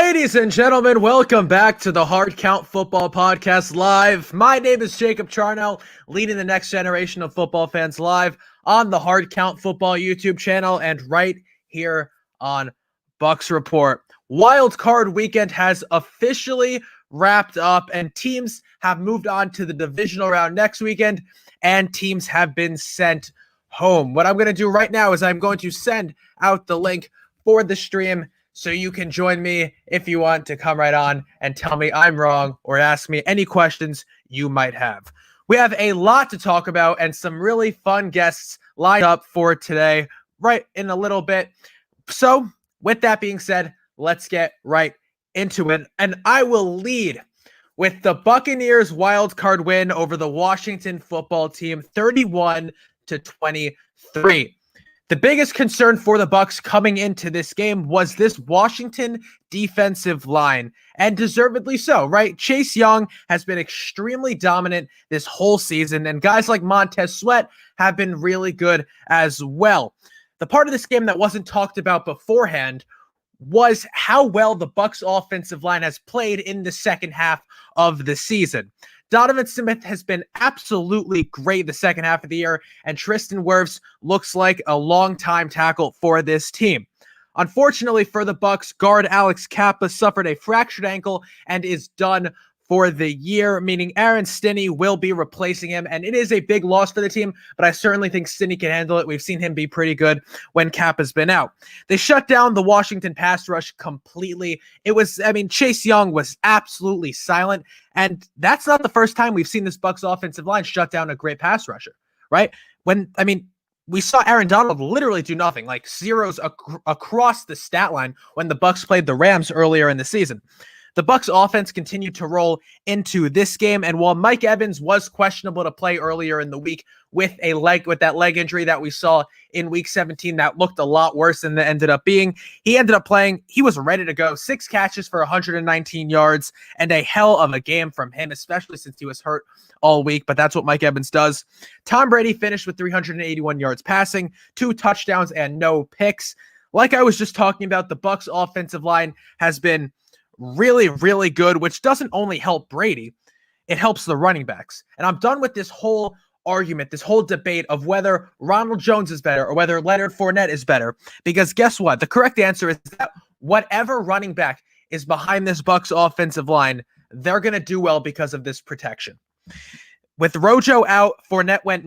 Ladies and gentlemen, welcome back to the Hard Count Football Podcast Live. My name is Jacob Charnow, leading the next generation of football fans live on the Hard Count Football YouTube channel and right here on Bucks Report. Wild Card Weekend has officially wrapped up and teams have moved on to the divisional round next weekend and teams have been sent home. What I'm going to do right now is I'm going to send out the link for the stream so you can join me if you want to come right on and tell me I'm wrong or ask me any questions you might have. We have a lot to talk about and some really fun guests lined up for today right in a little bit. So with that being said, let's get right into it. And I will lead with the Buccaneers wild card win over the Washington football team, 31-23. The biggest concern for the Bucs coming into this game was this Washington defensive line, and deservedly so, right? Chase Young has been extremely dominant this whole season, and guys like Montez Sweat have been really good as well. The part of this game that wasn't talked about beforehand was how well the Bucs offensive line has played in the second half of the season. Donovan Smith has been absolutely great the second half of the year, and Tristan Wirfs looks like a long-time tackle for this team. Unfortunately for the Bucs, guard Alex Kappa suffered a fractured ankle and is done for the year, meaning Aaron Stinney will be replacing him, and it is a big loss for the team, but I certainly think Stinney can handle it. We've seen him be pretty good when Kappa's been out. They shut down the Washington pass rush completely. Chase Young was absolutely silent, and that's not the first time we've seen this Bucs offensive line shut down a great pass rusher, right? We saw Aaron Donald literally do nothing, like zeros across the stat line when the Bucs played the Rams earlier in the season. The Bucs offense continued to roll into this game, and while Mike Evans was questionable to play earlier in the week with that leg injury that we saw in week 17 that looked a lot worse than it ended up being, he ended up playing. He was ready to go. 6 catches for 119 yards and a hell of a game from him, especially since he was hurt all week, but that's what Mike Evans does. Tom Brady finished with 381 yards passing, 2 touchdowns, and no picks. Like I was just talking about, the Bucs offensive line has been really, really good, which doesn't only help Brady, it helps the running backs. And I'm done with this whole argument, this whole debate of whether Ronald Jones is better or whether Leonard Fournette is better, because guess what? The correct answer is that whatever running back is behind this Bucs offensive line, they're going to do well because of this protection. With Rojo out, Fournette went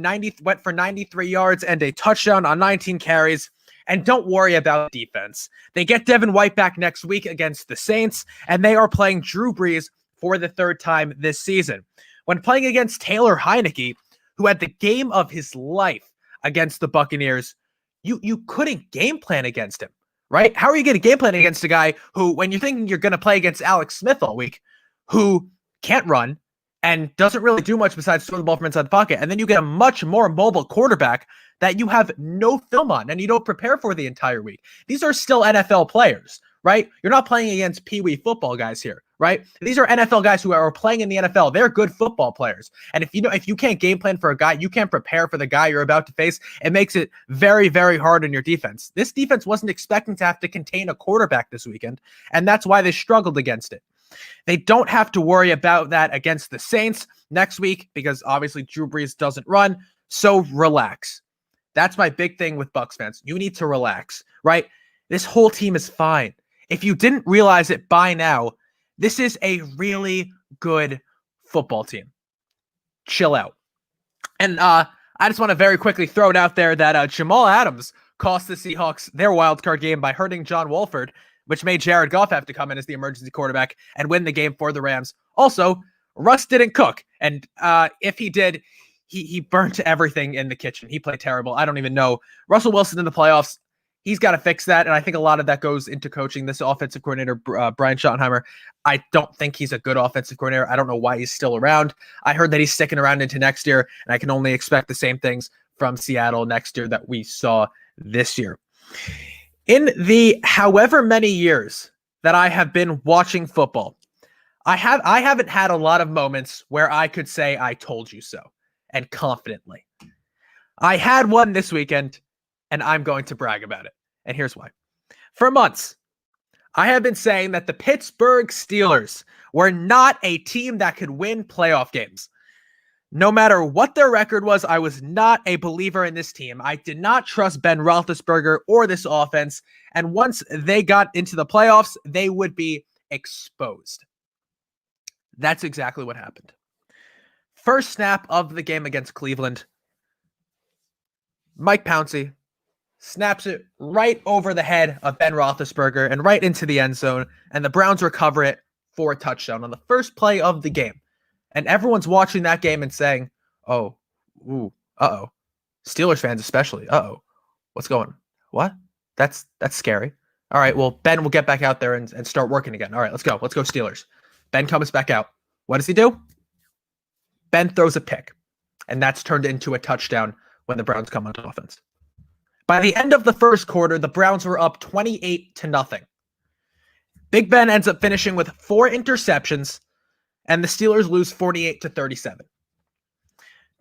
for 93 yards and a touchdown on 19 carries. And don't worry about defense. They get Devin White back next week against the Saints, and they are playing Drew Brees for the 3rd time this season. When playing against Taylor Heineke, who had the game of his life against the Buccaneers, you couldn't game plan against him, right? How are you going to game plan against a guy who, when you're thinking you're going to play against Alex Smith all week, who can't run and doesn't really do much besides throw the ball from inside the pocket, and then you get a much more mobile quarterback that you have no film on and you don't prepare for the entire week. These are still NFL players, right? You're not playing against Pee-wee football guys here, right? These are NFL guys who are playing in the NFL. They're good football players. And if you can't game plan for a guy, you can't prepare for the guy you're about to face, it makes it very, very hard on your defense. This defense wasn't expecting to have to contain a quarterback this weekend, and that's why they struggled against it. They don't have to worry about that against the Saints next week because obviously Drew Brees doesn't run, so relax. That's my big thing with Bucs fans. You need to relax, right? This whole team is fine. If you didn't realize it by now, this is a really good football team. Chill out. And I just want to very quickly throw it out there that Jamal Adams cost the Seahawks their wildcard game by hurting John Wolford, which made Jared Goff have to come in as the emergency quarterback and win the game for the Rams. Also, Russ didn't cook. And if he did, he burnt everything in the kitchen. He played terrible. I don't even know. Russell Wilson in the playoffs, he's got to fix that. And I think a lot of that goes into coaching. This offensive coordinator, Brian Schottenheimer, I don't think he's a good offensive coordinator. I don't know why he's still around. I heard that he's sticking around into next year, and I can only expect the same things from Seattle next year that we saw this year. In the however many years that I have been watching football, I haven't had a lot of moments where I could say I told you so, and confidently. I had one this weekend, and I'm going to brag about it. And here's why. For months, I have been saying that the Pittsburgh Steelers were not a team that could win playoff games. No matter what their record was, I was not a believer in this team. I did not trust Ben Roethlisberger or this offense. And once they got into the playoffs, they would be exposed. That's exactly what happened. First snap of the game against Cleveland, Mike Pouncey snaps it right over the head of Ben Roethlisberger and right into the end zone, and the Browns recover it for a touchdown on the first play of the game. And everyone's watching that game and saying, oh, ooh, uh-oh. Steelers fans especially, uh-oh. What's going on? What? That's scary. All right, well, Ben will get back out there and start working again. All right, let's go. Let's go Steelers. Ben comes back out. What does he do? Ben throws a pick, and that's turned into a touchdown when the Browns come onto offense. By the end of the first quarter, the Browns were up 28-0. Big Ben ends up finishing with 4 interceptions, and the Steelers lose 48-37.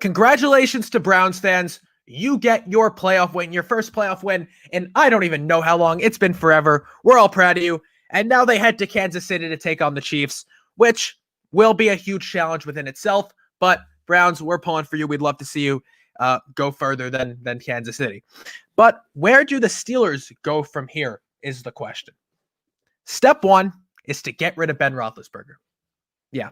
Congratulations to Browns fans. You get your playoff win, your first playoff win, and I don't even know how long. It's been forever. We're all proud of you. And now they head to Kansas City to take on the Chiefs, which will be a huge challenge within itself. But Browns, we're pulling for you. We'd love to see you go further than Kansas City. But where do the Steelers go from here is the question. Step 1 is to get rid of Ben Roethlisberger. Yeah,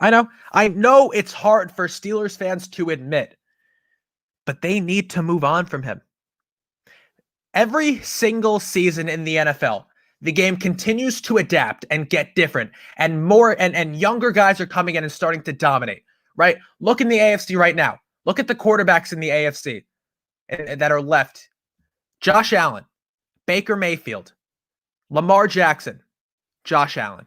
I know it's hard for Steelers fans to admit, but they need to move on from him. Every single season in the NFL, the game continues to adapt and get different, and more and younger guys are coming in and starting to dominate, right? Look in the AFC right now. Look at the quarterbacks in the AFC that are left. Josh Allen, Baker Mayfield, Lamar Jackson, Josh Allen.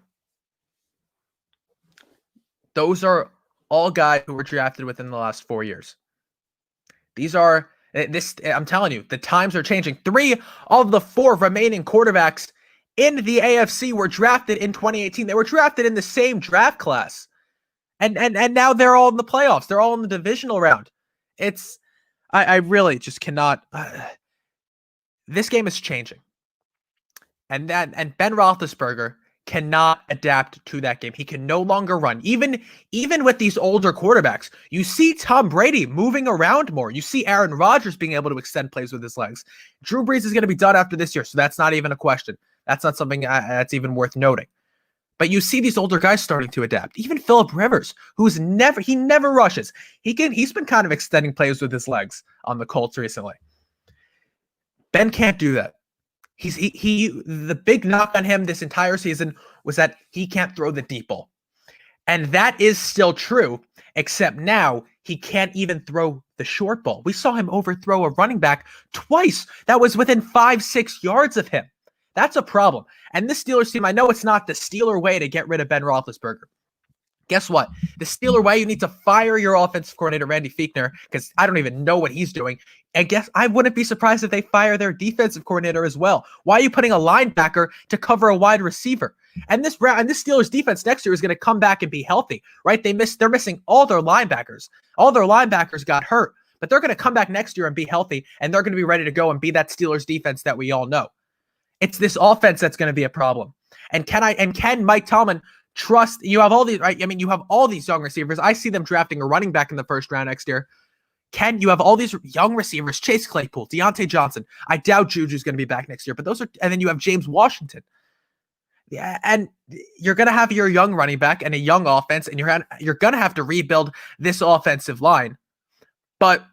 Those are all guys who were drafted within the last 4 years. I'm telling you, the times are changing. 3 of the 4 remaining quarterbacks in the AFC were drafted in 2018. They were drafted in the same draft class. And now they're all in the playoffs. They're all in the divisional round. I really just cannot. This game is changing. And Ben Roethlisberger cannot adapt to that game. He can no longer run. Even with these older quarterbacks, you see Tom Brady moving around more. You see Aaron Rodgers being able to extend plays with his legs. Drew Brees is going to be done after this year, so that's not even a question. That's not something that's even worth noting. But you see these older guys starting to adapt. Even Phillip Rivers, he never rushes. He's been kind of extending plays with his legs on the Colts recently. Ben can't do that. The big knock on him this entire season was that he can't throw the deep ball. And that is still true, except now he can't even throw the short ball. We saw him overthrow a running back twice. That was within 5-6 yards of him. That's a problem. And this Steelers team, I know it's not the Steeler way to get rid of Ben Roethlisberger. Guess what? The Steeler way, you need to fire your offensive coordinator, Randy Fichtner, because I don't even know what he's doing. And guess I wouldn't be surprised if they fire their defensive coordinator as well. Why are you putting a linebacker to cover a wide receiver? And this Steelers defense next year is going to come back and be healthy, right? They're missing all their linebackers. All their linebackers got hurt, but they're going to come back next year and be healthy, and they're going to be ready to go and be that Steelers defense that we all know. It's this offense that's going to be a problem. And can Mike Tomlin trust? You have all these, right? I mean, you have all these young receivers. I see them drafting a running back in the first round next year. You have all these young receivers, Chase Claypool, Deontay Johnson. I doubt Juju's going to be back next year, but and then you have James Washington. Yeah, and you're going to have your young running back and a young offense, and you're going to have to rebuild this offensive line. But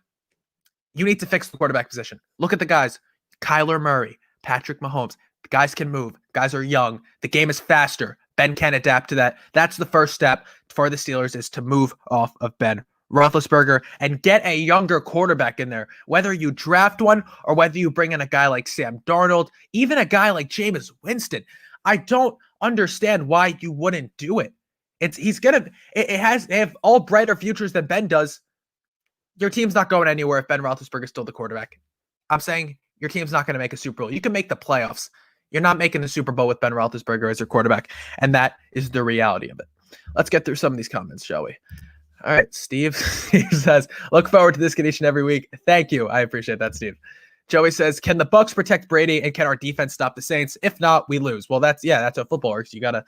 you need to fix the quarterback position. Look at the guys. Kyler Murray, Patrick Mahomes. The guys can move. Guys are young. The game is faster. Ben can adapt to that. That's the first step for the Steelers, is to move off of Ben Roethlisberger and get a younger quarterback in there. Whether you draft one or whether you bring in a guy like Sam Darnold, even a guy like Jameis Winston. I don't understand why you wouldn't do it. They have all brighter futures than Ben does. Your team's not going anywhere if Ben Roethlisberger is still the quarterback. I'm saying your team's not going to make a Super Bowl. You can make the playoffs. You're not making the Super Bowl with Ben Roethlisberger as your quarterback, and that is the reality of it. Let's get through some of these comments, shall we? All right, Steve. Steve says, look forward to this condition every week. Thank you. I appreciate that, Steve. Joey says, "Can the Bucks protect Brady and can our defense stop the Saints? If not, we lose." Well, that's how football works. You gotta,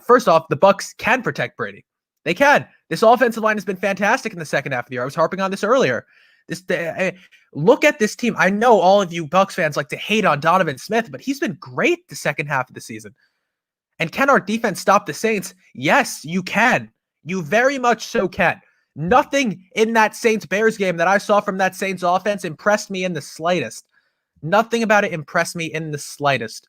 first off, the Bucks can protect Brady. They can. This offensive line has been fantastic in the second half of the year. I was harping on this earlier. Look at this team. I know all of you Bucks fans like to hate on Donovan Smith, but he's been great the second half of the season. And can our defense stop the Saints? Yes, you can. You very much so can. Nothing in that Saints-Bears game that I saw from that Saints offense impressed me in the slightest. Nothing about it impressed me in the slightest.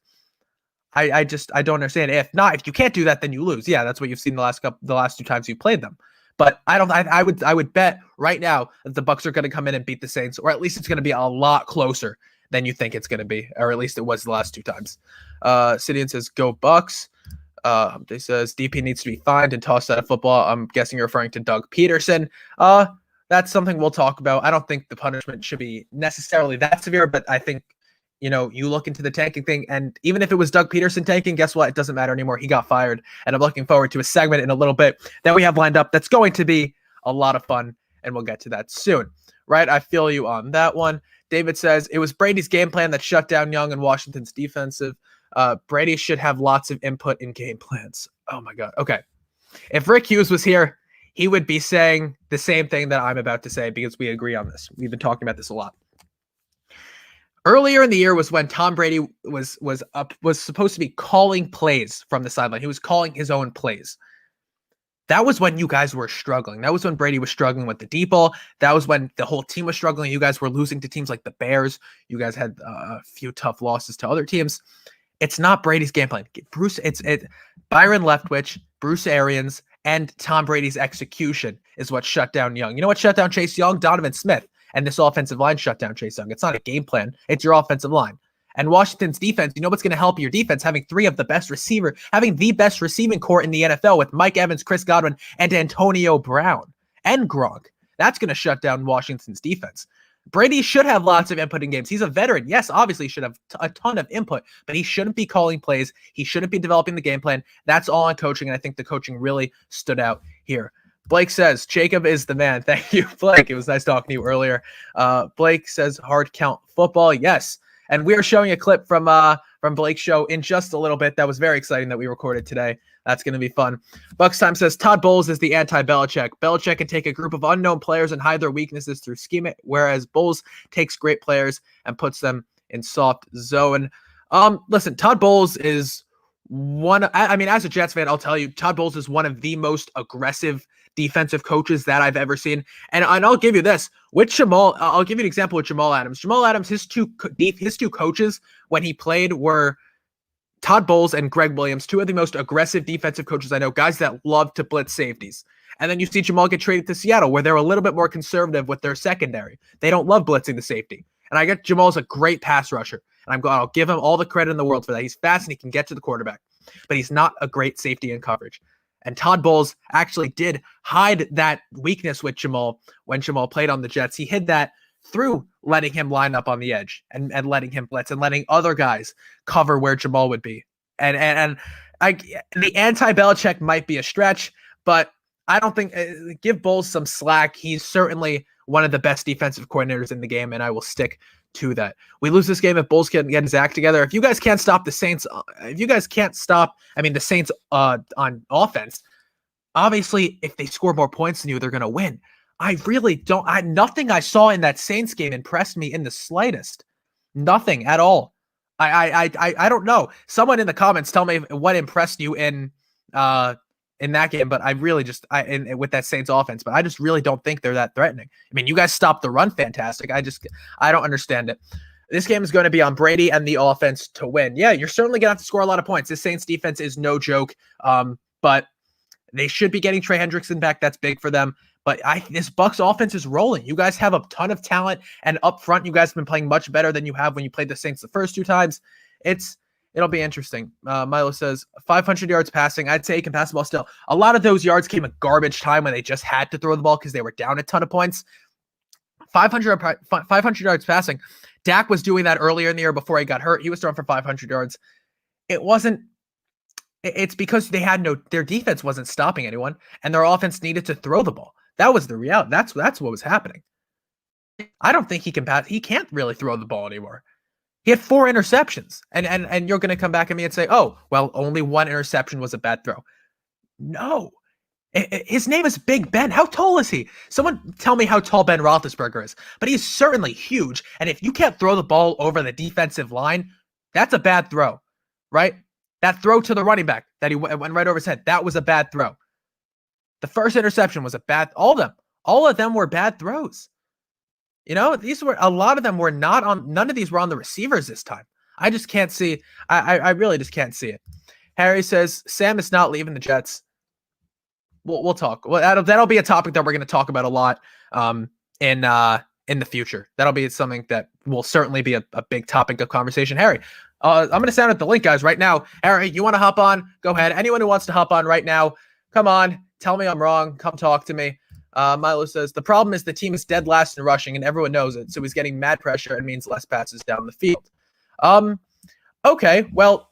I don't understand. If you can't do that, then you lose. Yeah, that's what you've seen the last two times you played them. But I would bet right now that the Bucks are going to come in and beat the Saints, or at least it's going to be a lot closer than you think it's going to be, or at least it was the last two times. Sidian says, "Go Bucks." They says DP needs to be fined and tossed out of football. I'm guessing you're referring to Doug Peterson. That's something we'll talk about. I don't think the punishment should be necessarily that severe, but I think, you look into the tanking thing, and even if it was Doug Peterson tanking, guess what? It doesn't matter anymore. He got fired, and I'm looking forward to a segment in a little bit that we have lined up that's going to be a lot of fun, and we'll get to that soon. Right? I feel you on that one. David says, "It was Brady's game plan that shut down Young and Washington's defensive. Brady should have lots of input in game plans." Oh my God. Okay. If Rick Hughes was here, he would be saying the same thing that I'm about to say because we agree on this. We've been talking about this a lot. Earlier in the year was when Tom Brady was supposed to be calling plays from the sideline. He was calling his own plays. That was when you guys were struggling. That was when Brady was struggling with the deep ball. That was when the whole team was struggling. You guys were losing to teams like the Bears. You guys had a few tough losses to other teams. It's not Brady's game plan. Byron Leftwich, Bruce Arians, and Tom Brady's execution is what shut down Young. You know what shut down Chase Young? Donovan Smith. And this offensive line shut down Chase Young. It's not a game plan. It's your offensive line. And Washington's defense, you know what's going to help your defense? Having having the best receiving core in the NFL with Mike Evans, Chris Godwin, and Antonio Brown and Gronk. That's going to shut down Washington's defense. Brady should have lots of input in games. He's a veteran. Yes, obviously he should have a ton of input, but he shouldn't be calling plays. He shouldn't be developing the game plan. That's all on coaching, and I think the coaching really stood out here. Blake says, "Jacob is the man." Thank you, Blake. It was nice talking to you earlier. Blake says, "Hard count football." Yes. And we are showing a clip from Blake's show in just a little bit. That was very exciting that we recorded today. That's going to be fun. Bucks Time says, "Todd Bowles is the anti-Belichick. Belichick can take a group of unknown players and hide their weaknesses through scheme, whereas Bowles takes great players and puts them in soft zone." Listen, Todd Bowles is as a Jets fan, I'll tell you, Todd Bowles is one of the most aggressive defensive coaches that I've ever seen. And I'll give you this with Jamal. I'll give you an example with Jamal Adams. Jamal Adams, his two coaches when he played were Todd Bowles and Greg Williams, two of the most aggressive defensive coaches I know, guys that love to blitz safeties. And then you see Jamal get traded to Seattle, where they're a little bit more conservative with their secondary. They don't love blitzing the safety. And I get Jamal's a great pass rusher. And I'll give him all the credit in the world for that. He's fast and he can get to the quarterback, but he's not a great safety in coverage. And Todd Bowles actually did hide that weakness with Jamal when Jamal played on the Jets. He hid that through letting him line up on the edge and letting him blitz and letting other guys cover where Jamal would be. And the anti-Belichick might be a stretch, but I don't think give Bowles some slack. He's certainly one of the best defensive coordinators in the game, and I will stick to that. We lose this game if Bowles can get his act together. If you guys can't stop the Saints, the Saints on offense, obviously if they score more points than you, they're going to win. I really don't. Nothing I saw in that Saints game impressed me in the slightest. Nothing at all. I don't know. Someone in the comments tell me what impressed you in that game, but I really with that Saints offense, but I just really don't think they're that threatening. I mean, you guys stopped the run fantastic. I don't understand it. This game is going to be on Brady and the offense to win. Yeah, you're certainly going to have to score a lot of points. This Saints defense is no joke, but they should be getting Trey Hendrickson back. That's big for them. But this Bucks offense is rolling. You guys have a ton of talent, and up front, you guys have been playing much better than you have when you played the Saints the first two times. It'll be interesting. Milo says 500 yards passing. I'd say he can pass the ball still. A lot of those yards came at garbage time when they just had to throw the ball because they were down a ton of points. 500 yards passing. Dak was doing that earlier in the year before he got hurt. He was throwing for 500 yards. It's because their defense wasn't stopping anyone, and their offense needed to throw the ball. That was the reality. That's what was happening. I don't think he can pass. He can't really throw the ball anymore. He had 4 interceptions. And you're going to come back at me and say, oh, well, only 1 interception was a bad throw. No. His name is Big Ben. How tall is he? Someone tell me how tall Ben Roethlisberger is. But he's certainly huge. And if you can't throw the ball over the defensive line, that's a bad throw, right? That throw to the running back that he went right over his head, that was a bad throw. The first interception was a bad. All of them were bad throws. You know, a lot of them were not on. None of these were on the receivers this time. I just can't see. I really just can't see it. Harry says Sam is not leaving the Jets. We'll talk. Well, that'll be a topic that we're going to talk about a lot in the future. That'll be something that will certainly be a big topic of conversation. Harry, I'm going to sound at the link, guys, right now. Harry, you want to hop on? Go ahead. Anyone who wants to hop on right now, come on. Tell me I'm wrong. Come talk to me. Milo says, the problem is the team is dead last in rushing, and everyone knows it, so he's getting mad pressure and means less passes down the field. Okay, well,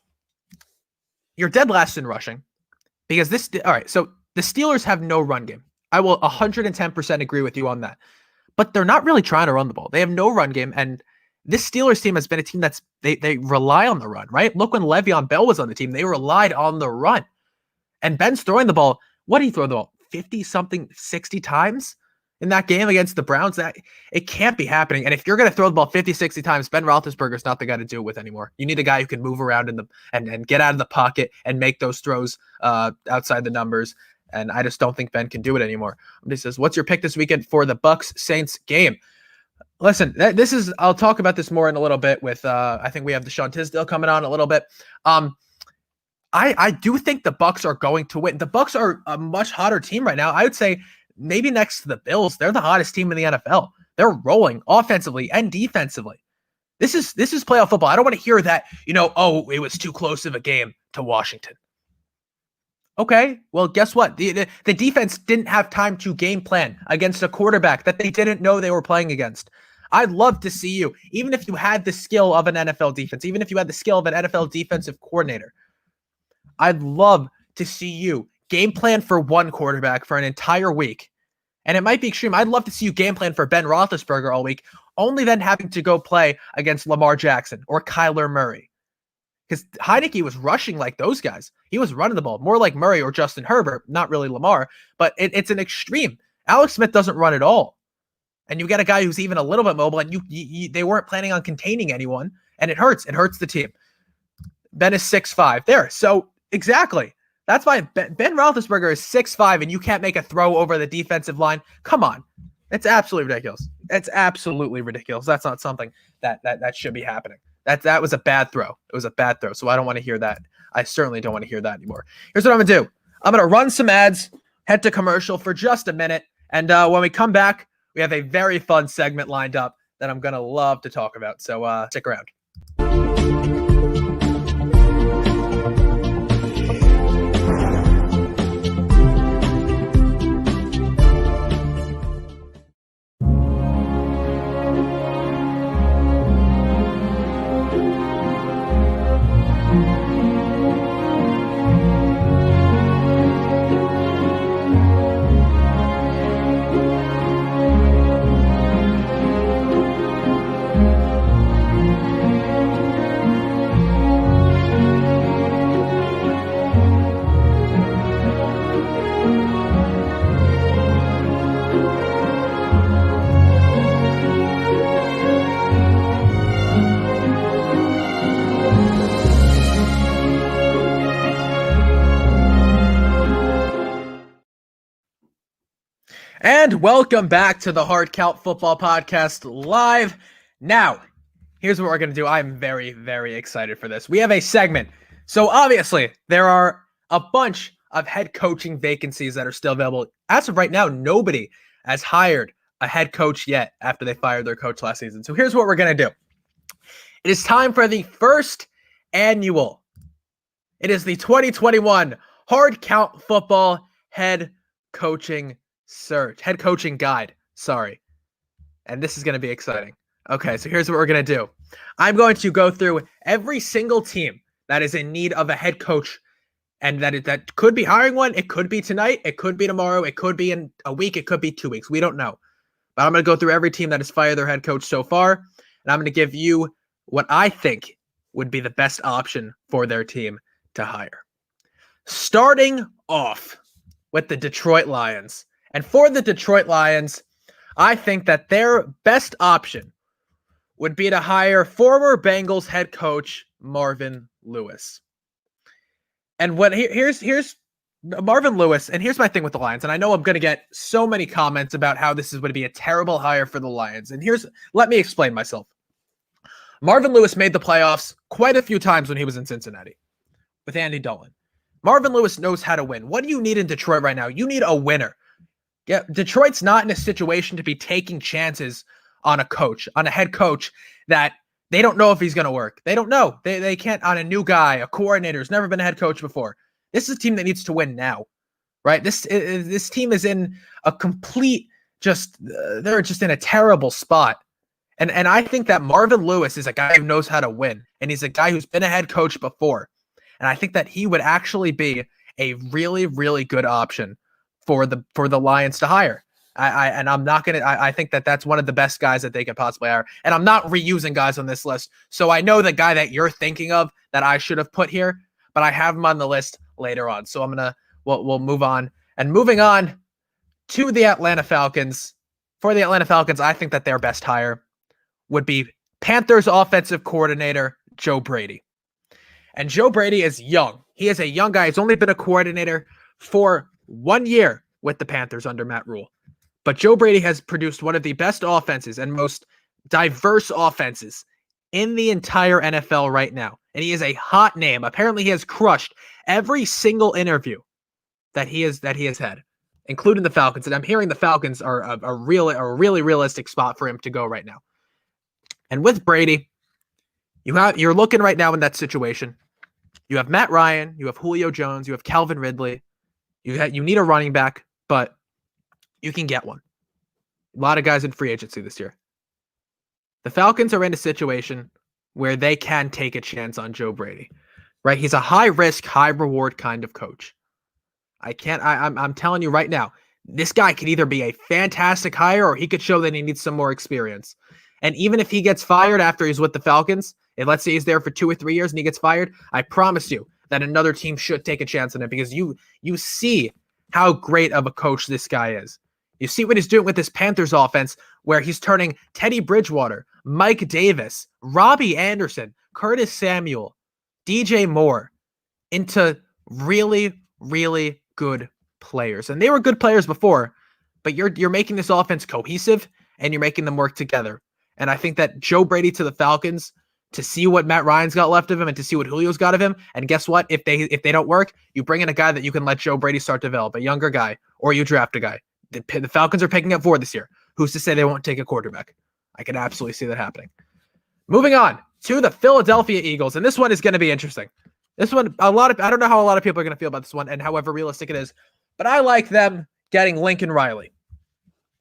you're dead last in rushing because all right, so the Steelers have no run game. I will 110% agree with you on that. But they're not really trying to run the ball. They have no run game, and this Steelers team has been a team they rely on the run, right? Look, when Le'Veon Bell was on the team, they relied on the run. And Ben's throwing the ball. What did he throw the ball? 50-something, 60 times in that game against the Browns? It can't be happening. And if you're going to throw the ball 50, 60 times, Ben Roethlisberger's not the guy to do it with anymore. You need a guy who can move around and get out of the pocket and make those throws outside the numbers. And I just don't think Ben can do it anymore. He says, what's your pick this weekend for the Bucs-Saints game? Listen, I'll talk about this more in a little bit with, I think we have Deshaun Tisdale coming on a little bit. I do think the Bucs are going to win. The Bucs are a much hotter team right now. I would say maybe next to the Bills, they're the hottest team in the NFL. They're rolling offensively and defensively. This is playoff football. I don't want to hear that, oh, it was too close of a game to Washington. Okay, well, guess what? The defense didn't have time to game plan against a quarterback that they didn't know they were playing against. I'd love to see you, even if you had the skill of an NFL defense, even if you had the skill of an NFL defensive coordinator, I'd love to see you game plan for one quarterback for an entire week. And it might be extreme. I'd love to see you game plan for Ben Roethlisberger all week, only then having to go play against Lamar Jackson or Kyler Murray. Because Heineke was rushing like those guys. He was running the ball more like Murray or Justin Herbert, not really Lamar, but it's an extreme. Alex Smith doesn't run at all. And you got a guy who's even a little bit mobile, and they weren't planning on containing anyone, and it hurts. It hurts the team. Ben is 6'5". There. So, exactly. That's why Ben Roethlisberger is 6'5", and you can't make a throw over the defensive line. Come on. It's absolutely ridiculous. It's absolutely ridiculous. That's not something that should be happening. That was a bad throw. It was a bad throw. So I don't want to hear that. I certainly don't want to hear that anymore. Here's what I'm going to do. I'm going to run some ads, head to commercial for just a minute. And when we come back, we have a very fun segment lined up that I'm going to love to talk about. So stick around. And welcome back to the Hard Count Football Podcast live. Now, here's what we're going to do. I'm very, very excited for this. We have a segment. So obviously, there are a bunch of head coaching vacancies that are still available. As of right now, nobody has hired a head coach yet after they fired their coach last season. So here's what we're going to do. It is time for the first annual. It is the 2021 Hard Count Football Head Coaching Head Coaching Guide. Sorry. And this is going to be exciting. Okay, so here's what we're going to do. I'm going to go through every single team that is in need of a head coach, and that could be hiring one. It could be tonight. It could be tomorrow. It could be in a week. It could be 2 weeks. We don't know. But I'm going to go through every team that has fired their head coach so far, and I'm going to give you what I think would be the best option for their team to hire. Starting off with the Detroit Lions. And for the Detroit Lions, I think that their best option would be to hire former Bengals head coach Marvin Lewis. And here's Marvin Lewis, and here's my thing with the Lions, and I know I'm going to get so many comments about how this is going to be a terrible hire for the Lions, and let me explain myself. Marvin Lewis made the playoffs quite a few times when he was in Cincinnati with Andy Dalton. Marvin Lewis knows how to win. What do you need in Detroit right now? You need a winner. Yeah, Detroit's not in a situation to be taking chances on a head coach that they don't know if he's going to work. They don't know. They can't, on a new guy, a coordinator who's never been a head coach before. This is a team that needs to win now, right? This team is in a complete, they're just in a terrible spot. And I think that Marvin Lewis is a guy who knows how to win, and he's a guy who's been a head coach before. And I think that he would actually be a really, really good option for the Lions to hire. I think that that's one of the best guys that they could possibly hire. And I'm not reusing guys on this list. So I know the guy that you're thinking of that I should have put here, but I have him on the list later on. So we'll move on. And moving on to the Atlanta Falcons. For the Atlanta Falcons, I think that their best hire would be Panthers offensive coordinator Joe Brady. And Joe Brady is young. He is a young guy. He's only been a coordinator for 1 year with the Panthers under Matt Rule. But Joe Brady has produced one of the best offenses and most diverse offenses in the entire NFL right now. And he is a hot name. Apparently, he has crushed every single interview that he has had, including the Falcons. And I'm hearing the Falcons are a really realistic spot for him to go right now. And with Brady, you're looking right now in that situation. You have Matt Ryan, you have Julio Jones, you have Calvin Ridley. You need a running back, but you can get one. A lot of guys in free agency this year. The Falcons are in a situation where they can take a chance on Joe Brady, right? He's a high risk, high reward kind of coach. I'm telling you right now, this guy could either be a fantastic hire or he could show that he needs some more experience. And even if he gets fired after he's with the Falcons, and let's say he's there for 2 or 3 years and he gets fired, I promise you that another team should take a chance on it because you see how great of a coach this guy is. You see what he's doing with this Panthers offense, where he's turning Teddy Bridgewater, Mike Davis, Robbie Anderson, Curtis Samuel, DJ Moore into really, really good players. And they were good players before, but you're making this offense cohesive and you're making them work together. And I think that Joe Brady to the Falcons, to see what Matt Ryan's got left of him and to see what Julio's got of him. And guess what? If they don't work, you bring in a guy that you can let Joe Brady start to develop, a younger guy, or you draft a guy. The Falcons are picking up 4 this year. Who's to say they won't take a quarterback? I can absolutely see that happening. Moving on to the Philadelphia Eagles. And this one is going to be interesting. This one, I don't know how a lot of people are going to feel about this one and however realistic it is, but I like them getting Lincoln Riley,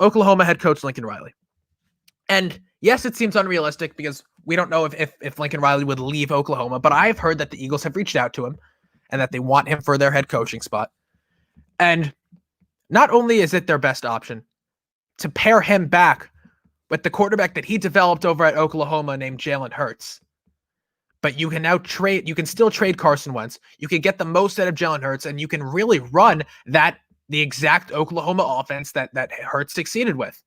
Oklahoma head coach Lincoln Riley. And yes, it seems unrealistic because we don't know if Lincoln Riley would leave Oklahoma, but I've heard that the Eagles have reached out to him and that they want him for their head coaching spot. And not only is it their best option to pair him back with the quarterback that he developed over at Oklahoma named Jalen Hurts, but you can still trade Carson Wentz. You can get the most out of Jalen Hurts, and you can really run the exact Oklahoma offense that Hurts succeeded with.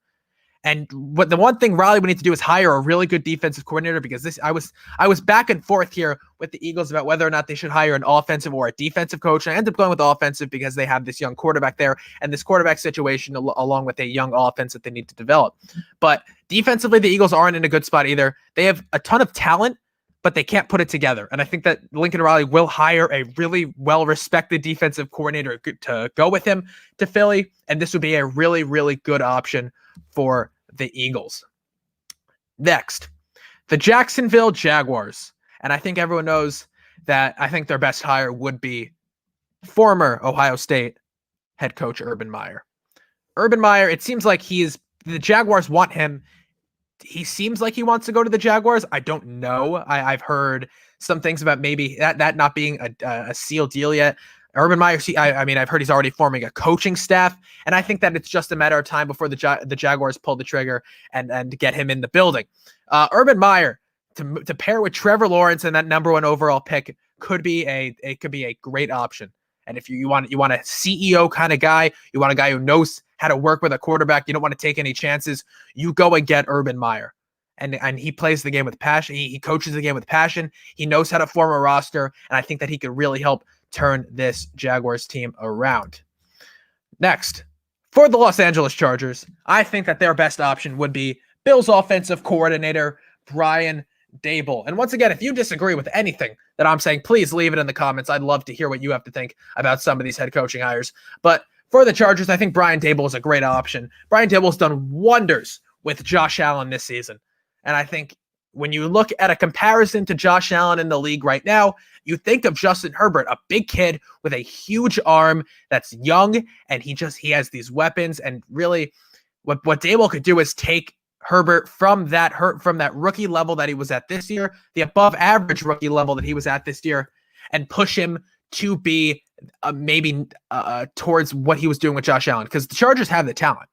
And what the one thing Riley would need to do is hire a really good defensive coordinator, because I was back and forth here with the Eagles about whether or not they should hire an offensive or a defensive coach. And I ended up going with offensive because they have this young quarterback there and this quarterback situation along with a young offense that they need to develop. But defensively, the Eagles aren't in a good spot either. They have a ton of talent, but they can't put it together. And I think that Lincoln Riley will hire a really well-respected defensive coordinator to go with him to Philly. And this would be a really, really good option for the Eagles. Next, the Jacksonville Jaguars. And I think everyone knows that I think their best hire would be former Ohio State head coach Urban Meyer. Urban Meyer, it seems like the Jaguars want him. He seems like he wants to go to the Jaguars. I don't know. I've heard some things about maybe that not being a sealed deal yet. Urban Meyer, I mean, I've heard he's already forming a coaching staff, and I think that it's just a matter of time before the Jaguars pull the trigger and get him in the building. Urban Meyer to pair with Trevor Lawrence and that number 1 overall pick could be a great option. And if you want a CEO kind of guy, you want a guy who knows how to work with a quarterback, you don't want to take any chances, you go and get Urban Meyer. And he plays the game with passion. He coaches the game with passion. He knows how to form a roster, and I think that he could really help turn this Jaguars team around. Next, for the Los Angeles Chargers, I think that their best option would be Bills offensive coordinator Brian Daboll. And once again, if you disagree with anything that I'm saying, please leave it in the comments. I'd love to hear what you have to think about some of these head coaching hires. But for the Chargers, I think Brian Daboll is a great option. Brian Daboll's done wonders with Josh Allen this season. And I think when you look at a comparison to Josh Allen in the league right now, you think of Justin Herbert, a big kid with a huge arm that's young, and he has these weapons. And really, what Daboll could do is take Herbert from that rookie level that he was at this year, the above average rookie level that he was at this year, and push him to be maybe towards what he was doing with Josh Allen, because the Chargers have the talent.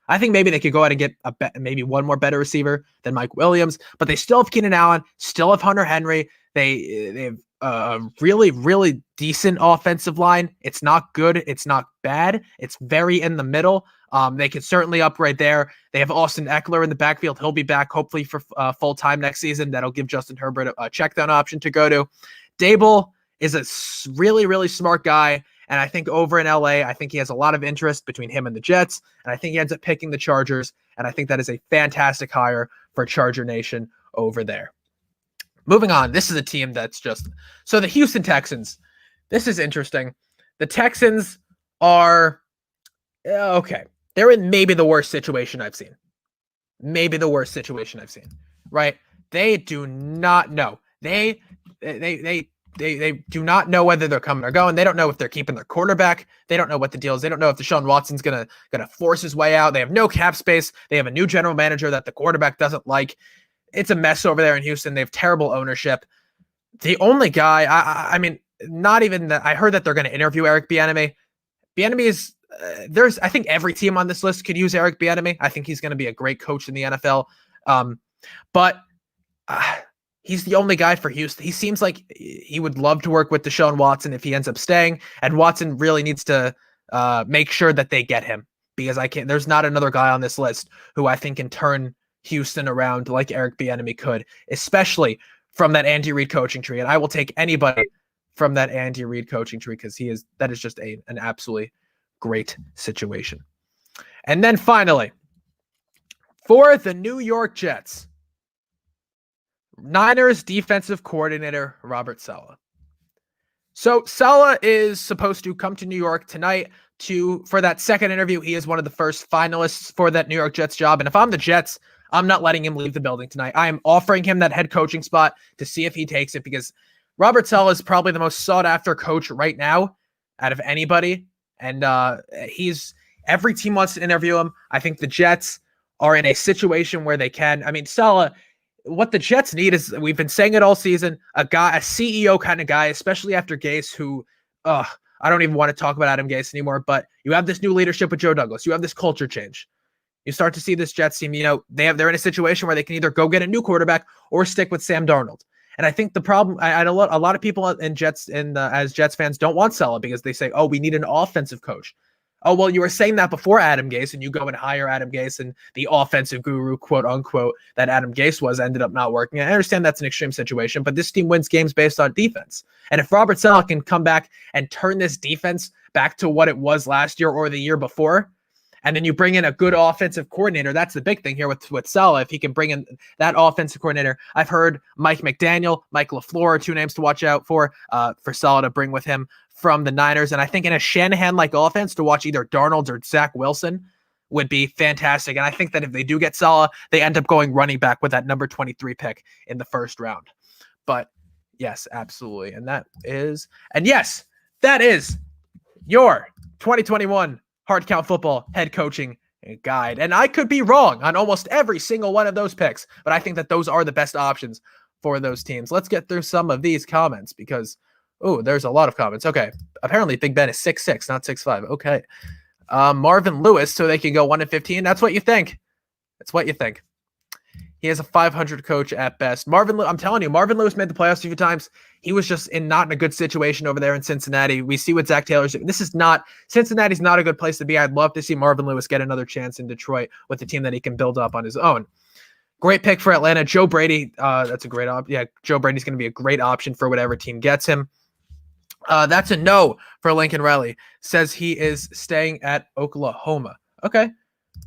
I think maybe they could go out and get maybe one more better receiver than Mike Williams, but they still have Keenan Allen, still have Hunter Henry. They have a really, really decent offensive line. It's not good. It's not bad. It's very in the middle. They could certainly upgrade there. They have Austin Eckler in the backfield. He'll be back hopefully for full time next season. That'll give Justin Herbert a check down option to go to. Daboll is a really, really smart guy. And I think over in LA, I think he has a lot of interest between him and the Jets. And I think he ends up picking the Chargers. And I think that is a fantastic hire for Charger Nation over there. Moving on, this is a team that's so the Houston Texans. This is interesting. The Texans are, okay, they're in maybe the worst situation I've seen. Maybe the worst situation I've seen, right? They do not know. They do not know whether they're coming or going. They don't know if they're keeping their quarterback. They don't know what the deal is. They don't know if Deshaun Watson's gonna force his way out. They have no cap space. They have a new general manager that the quarterback doesn't like. It's a mess over there in Houston. They have terrible ownership. The only guy, I mean, not even that. I heard that they're going to interview Eric Bieniemy. Bieniemy is I think every team on this list could use Eric Bieniemy. I think he's going to be a great coach in the NFL. But he's the only guy for Houston. He seems like he would love to work with Deshaun Watson if he ends up staying. And Watson really needs to make sure that they get him, because there's not another guy on this list who I think can turn Houston around like Eric Bieniemy could, especially from that Andy Reid coaching tree. And I will take anybody from that Andy Reid coaching tree, because that is just an absolutely great situation. And then finally, for the New York Jets, Niners defensive coordinator Robert Saleh. So Saleh is supposed to come to New York tonight for that second interview. He is one of the first finalists for that New York Jets job. And if I'm the Jets, I'm not letting him leave the building tonight. I am offering him that head coaching spot to see if he takes it, because Robert Saleh is probably the most sought after coach right now out of anybody. And every team wants to interview him. I think the Jets are in a situation where they can. I mean, Saleh, what the Jets need is, we've been saying it all season, a CEO kind of guy, especially after Gase, who, I don't even want to talk about Adam Gase anymore, but you have this new leadership with Joe Douglas. You have this culture change. You start to see this Jets team, they're in a situation where they can either go get a new quarterback or stick with Sam Darnold. And I think the problem, a lot of people in Jets as Jets fans don't want Saleh, because they say, oh, we need an offensive coach. Oh, well, you were saying that before Adam Gase, and you go and hire Adam Gase, and the offensive guru, quote unquote, that Adam Gase ended up not working. I understand that's an extreme situation, but this team wins games based on defense. And if Robert Saleh can come back and turn this defense back to what it was last year or the year before, and then you bring in a good offensive coordinator, that's the big thing here with Saleh. If he can bring in that offensive coordinator, I've heard Mike McDaniel, Mike LaFleur are two names to watch out for Saleh to bring with him from the Niners. And I think in a Shanahan-like offense, to watch either Darnold or Zach Wilson would be fantastic. And I think that if they do get Saleh, they end up going running back with that number 23 pick in the first round. But yes, absolutely. And that is your 2021 Hard Count Football head coaching guide. And I could be wrong on almost every single one of those picks, but I think that those are the best options for those teams. Let's get through some of these comments, because Oh, there's a lot of comments. Okay. Apparently Big Ben is 6'6", not 6'5". Okay. Marvin Lewis, so they can go 1-15. That's what you think. That's what you think. He has a 500 coach at best. I'm telling you, Marvin Lewis made the playoffs a few times. He was just not in a good situation over there in Cincinnati. We see what Zach Taylor's doing. Cincinnati's not a good place to be. I'd love to see Marvin Lewis get another chance in Detroit with a team that he can build up on his own. Great pick for Atlanta. Joe Brady, that's a great option. Yeah, Joe Brady's going to be a great option for whatever team gets him. That's a no for Lincoln Riley. Says he is staying at Oklahoma. Okay.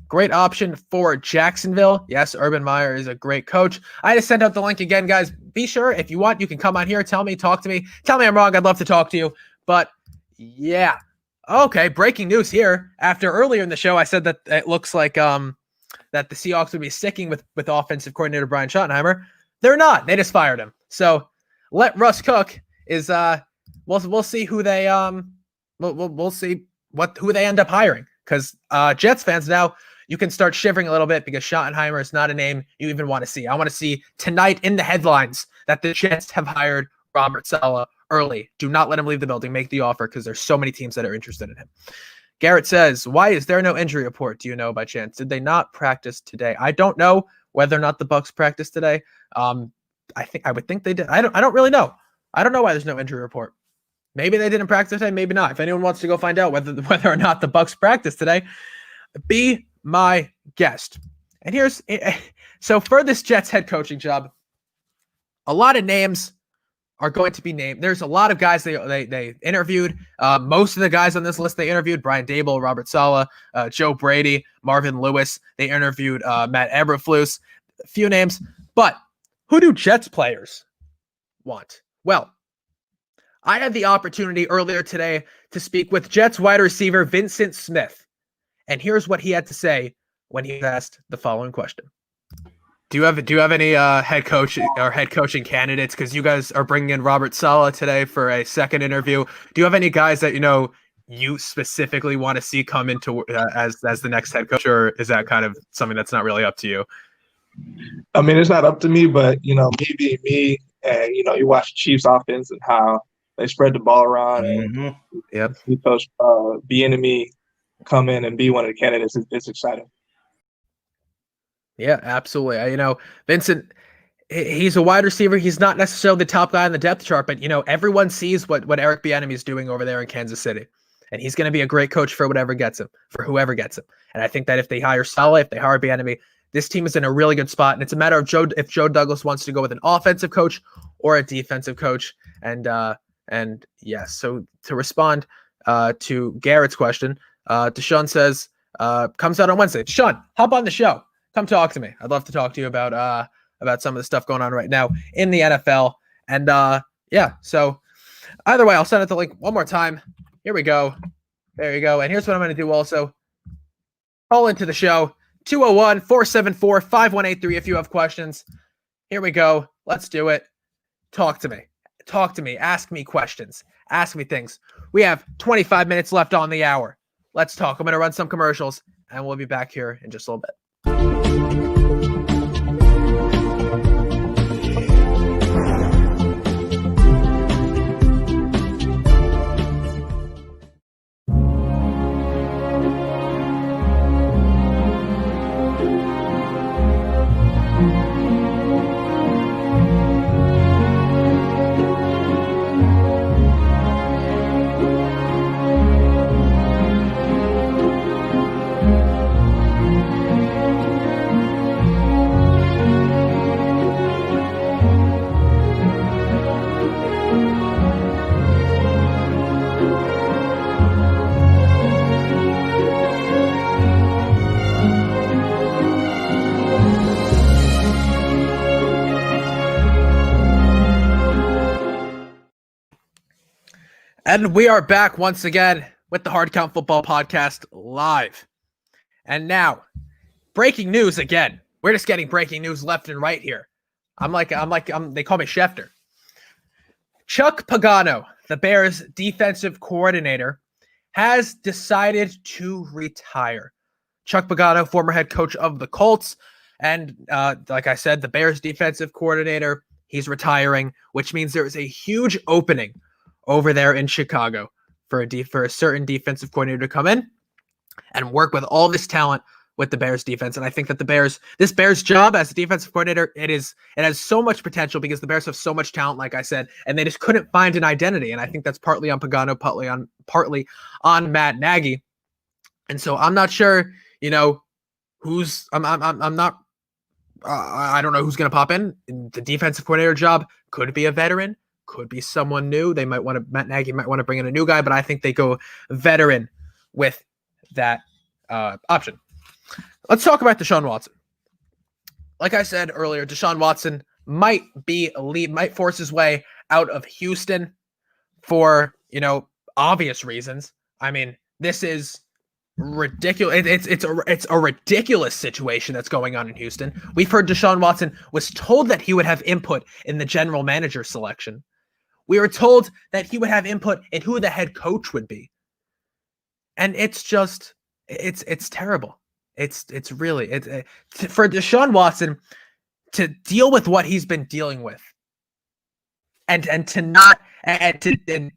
Great option for Jacksonville. Yes, Urban Meyer is a great coach. I just sent out the link again, guys. Be sure, if you want, you can come on here, tell me, talk to me. Tell me I'm wrong. I'd love to talk to you. But, yeah. Okay, breaking news here. After earlier in the show, I said that it looks like that the Seahawks would be sticking with offensive coordinator Brian Schottenheimer. They're not. They just fired him. So, let Russ cook. We'll see who they we'll see who they end up hiring. Because Jets fans now, you can start shivering a little bit because Schottenheimer is not a name you even want to see. I want to see tonight in the headlines that the Jets have hired Robert Saleh early. Do not let him leave the building. Make the offer because there's so many teams that are interested in him. Garrett says, why is there no injury report? Do you know by chance? Did they not practice today? I don't know whether or not the Bucs practiced today. I would think they did. I don't really know. I don't know why there's no injury report. Maybe they didn't practice today, maybe not. If anyone wants to go find out whether or not the Bucs practiced today, be my guest. And so for this Jets head coaching job, a lot of names are going to be named. There's a lot of guys they interviewed. Most of the guys on this list they interviewed: Brian Daboll, Robert Saleh, Joe Brady, Marvin Lewis. They interviewed Matt Eberflus. A few names, but who do Jets players want? Well, I had the opportunity earlier today to speak with Jets wide receiver Vincent Smith, and here's what he had to say when he was asked the following question. Do you have any head coaching candidates? Because you guys are bringing in Robert Saleh today for a second interview. Do you have any guys that you specifically want to see come into as the next head coach, or is that kind of something that's not really up to you? I mean, it's not up to me, but maybe me and you watch Chiefs offense and how they spread the ball around, and yep, see Coach Bieniemy come in and be one of the candidates. It's exciting. Yeah, absolutely. Vincent, he's a wide receiver. He's not necessarily the top guy on the depth chart, but everyone sees what Eric Bieniemy is doing over there in Kansas City, and he's going to be a great coach for whoever gets him. And I think that if they hire Saleh, if they hire Bieniemy, this team is in a really good spot, and it's a matter of if Joe Douglas wants to go with an offensive coach or a defensive coach, And yes, so to respond to Garrett's question, Deshaun says, comes out on Wednesday. Deshaun, hop on the show. Come talk to me. I'd love to talk to you about some of the stuff going on right now in the NFL. And yeah, so either way, I'll send it the link one more time. Here we go. There you go. And here's what I'm going to do also. Call into the show, 201-474-5183 if you have questions. Here we go. Let's do it. Talk to me. Ask me questions. Ask me things. We have 25 minutes left on the hour. Let's talk. I'm going to run some commercials, and we'll be back here in just a little bit. And we are back once again with the Hard Count Football Podcast live. And now, breaking news again. We're just getting breaking news left and right here. They call me Schefter. Chuck Pagano, the Bears defensive coordinator, has decided to retire. Chuck Pagano, former head coach of the Colts, and like I said, the Bears defensive coordinator, he's retiring, which means there is a huge opening over there in Chicago for a certain defensive coordinator to come in and work with all this talent with the Bears defense. And I think that this Bears job as a defensive coordinator, it has so much potential because the Bears have so much talent, like I said, and they just couldn't find an identity. And I think that's partly on Pagano, partly on Matt Nagy. And so I'm not sure, I'm not, I don't know who's going to pop in. The defensive coordinator job could be a veteran, could be someone new. Matt Nagy might want to bring in a new guy, but I think they go veteran with that option. Let's talk about Deshaun Watson. Like I said earlier, Deshaun Watson might force his way out of Houston for, obvious reasons. I mean, this is ridiculous. It's a ridiculous situation that's going on in Houston. We've heard Deshaun Watson was told that he would have input in the general manager selection. We were told that he would have input in who the head coach would be. And it's just, it's terrible. It's really for Deshaun Watson to deal with what he's been dealing with, and to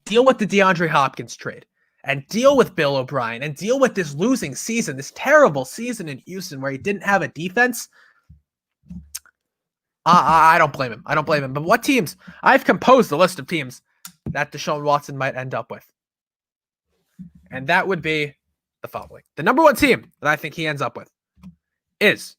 deal with the DeAndre Hopkins trade, and deal with Bill O'Brien, and deal with this losing season, this terrible season in Houston where he didn't have a defense. I don't blame him. But what teams? I've composed a list of teams that Deshaun Watson might end up with, and that would be the following. The number one team that I think he ends up with is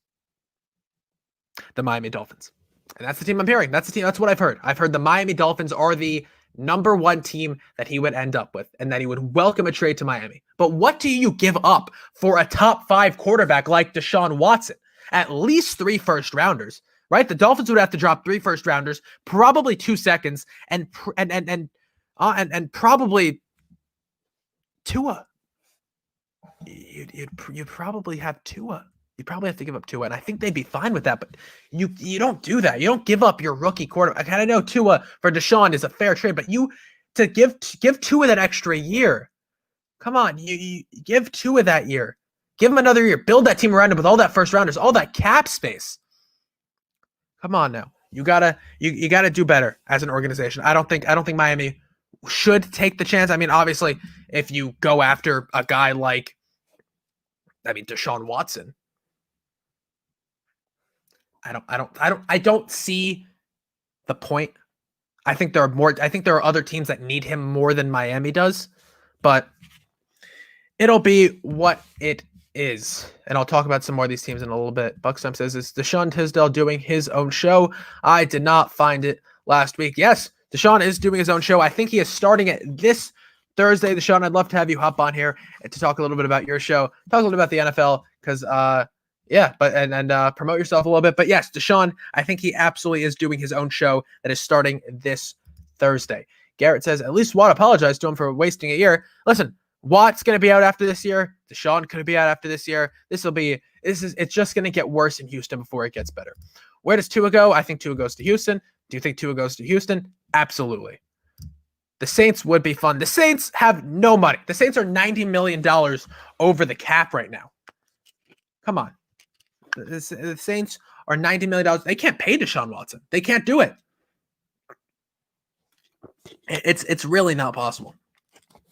the Miami Dolphins. And that's the team I'm hearing. That's what I've heard. I've heard the Miami Dolphins are the number one team that he would end up with, and that he would welcome a trade to Miami. But what do you give up for a top 5 quarterback like Deshaun Watson? At least 3 first rounders, right? The Dolphins would have to drop 3 first rounders, probably 2 seconds, and probably Tua. You'd probably have Tua. You'd probably have to give up Tua, and I think they'd be fine with that. But you don't do that. You don't give up your rookie quarterback. I kind of know Tua for Deshaun is a fair trade, but to give Tua that extra year. Come on, you give Tua that year. Give him another year. Build that team around him with all that first rounders, all that cap space. Come on now, you gotta do better as an organization. I don't think Miami should take the chance. I mean, obviously, if you go after a guy like, Deshaun Watson, I don't see the point. I think there are other teams that need him more than Miami does, but it'll be what it is. And I'll talk about some more of these teams in a little bit. Buckstorm says, is Deshaun Tisdale doing his own show? I did not find it last week. Yes, Deshaun is doing his own show. I think he is starting it this Thursday. Deshaun, I'd love to have you hop on here and to talk a little bit about your show, talk a little bit about the NFL, because promote yourself a little bit. But yes, Deshaun, I think he absolutely is doing his own show that is starting this Thursday. Garrett says, at least Watt apologized to him for wasting a year. Listen, Watt's going to be out after this year. Deshaun could be out after this year. It's just going to get worse in Houston before it gets better. Where does Tua go? I think Tua goes to Houston. Do you think Tua goes to Houston? Absolutely. The Saints would be fun. The Saints have no money. The Saints are $90 million over the cap right now. Come on. The Saints are $90 million. They can't pay Deshaun Watson. They can't do it. It's really not possible.